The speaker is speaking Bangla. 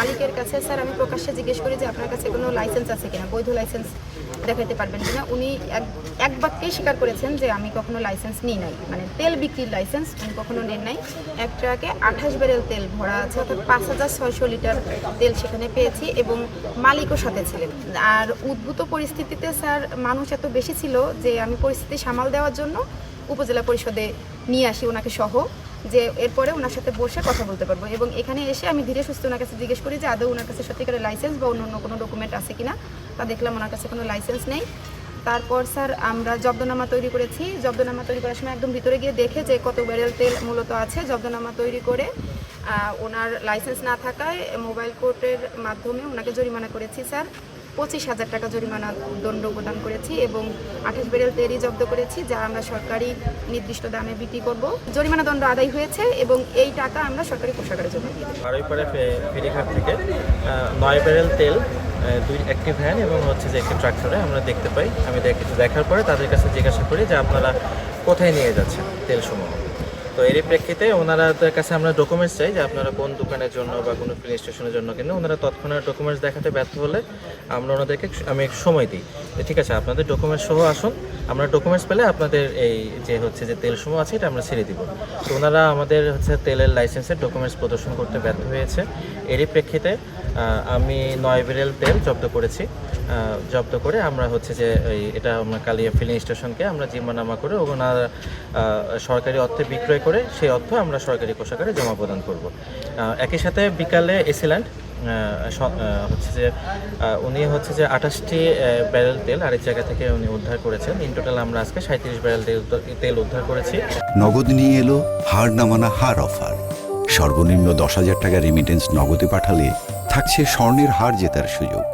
মালিকের কাছে স্যার আমি প্রকাশ্যে জিজ্ঞেস করি যে আপনার কাছে কোনো লাইসেন্স আছে কিনা, বৈধ লাইসেন্স দেখাতে পারবেন কিনা। উনি এক বাক্যেই স্বীকার করেছেন যে আমি কখনো লাইসেন্স নিই নাই, মানে তেল বিক্রির লাইসেন্স উনি কখনো নেন নাই। এক ট্রাকে 28 ব্যারেল তেল ভরা আছে, অর্থাৎ 5600 লিটার তেল সেখানে পেয়েছি এবং মালিকও সাথে ছিলেন। আর উদ্ভূত পরিস্থিতিতে স্যার মানুষ এত বেশি ছিল যে আমি পরিস্থিতি সামাল দেওয়ার জন্য উপজেলা পরিষদে নিয়ে আসি ওনাকে সহ, যে এরপরে ওনার সাথে বসে কথা বলতে পারবো। এবং এখানে এসে আমি ধীরে সুস্থে ওনার কাছে জিজ্ঞেস করি যে আদৌ ওনার কাছে সত্যিকারের লাইসেন্স বা অন্য কোনো ডকুমেন্ট আছে কিনা। তা দেখলাম ওনার কাছে কোনো লাইসেন্স নেই। তারপর স্যার আমরা জব্দনামা তৈরি করেছি। জব্দনামা তৈরি করার সময় একদম ভিতরে গিয়ে দেখে যে কত ব্যারেল তেল মূলত আছে, জব্দনামা তৈরি করে ওনার লাইসেন্স না থাকায় মোবাইল কোর্টের মাধ্যমে ওনাকে জরিমানা করেছি স্যার। 25,000 টাকা জরিমানা দণ্ড প্রদান করেছি এবং 28 ব্যারেল তেলই জব্দ করেছি, যা আমরা সরকারি নির্দিষ্ট দামে বিক্রি করব। জরিমানা দণ্ড আদায় হয়েছে এবং এই টাকা আমরা সরকারি কোষাগারে জমা দিয়ে দেব। বারুইপাড়া ফেরিঘাট থেকে 9 ব্যারেল তেল একটি ভ্যান এবং হচ্ছে যে একটি ট্রাক্টরে আমরা দেখতে পাই। আমি দেখার পরে তাদের কাছে জিজ্ঞাসা করি যে আপনারা কোথায় নিয়ে যাচ্ছেন তেলসমূহ। তো এরই প্রেক্ষিতে ওনাদের কাছে আমরা ডকুমেন্টস চাই যে আপনারা কোন দোকানের জন্য বা কোনো ফিলিং স্টেশনের জন্য কিনে। ওনারা তৎক্ষণাৎ ডকুমেন্টস দেখাতে ব্যর্থ হলে আমরা ওনাদেরকে আমি সময় দিই, ঠিক আছে আপনাদের ডকুমেন্টস সহ আসুন, আমরা ডকুমেন্টস পেলে আপনাদের এই যে হচ্ছে যে তেলসমূহ আছে এটা আমরা ছেড়ে দিব। তো ওনারা আমাদের হচ্ছে তেলের লাইসেন্সের ডকুমেন্টস প্রদর্শন করতে ব্যর্থ হয়েছে। এরই প্রেক্ষিতে আমি 9 ব্যারেল তেল জব্দ করেছি। জব্দ করে আমরা হচ্ছে যে এটা আমরা কালিয়া ফিলিং স্টেশনকে আমরা জিম্মানামা করে ওনারা সরকারি অর্থে বিক্রয় করে সেই অর্থ আমরা সরকারি কোষাগারে জমা প্রদান করব। একই সাথে বিকালে এসিল্যান্ড হচ্ছে যে উনি হচ্ছে যে 28টি ব্যারেল তেল আরেক জায়গা থেকে উনি উদ্ধার করেছেন। ইন টোটাল আমরা আজকে 37 ব্যারেল তেল উদ্ধার করেছি। নগদ নিয়ে এলো হার নামানা হার অফার। সর্বনিম্ন 10,000 টাকা রেমিটেন্স নগদে পাঠালে থাকছে স্বর্ণের হার জেতার সুযোগ।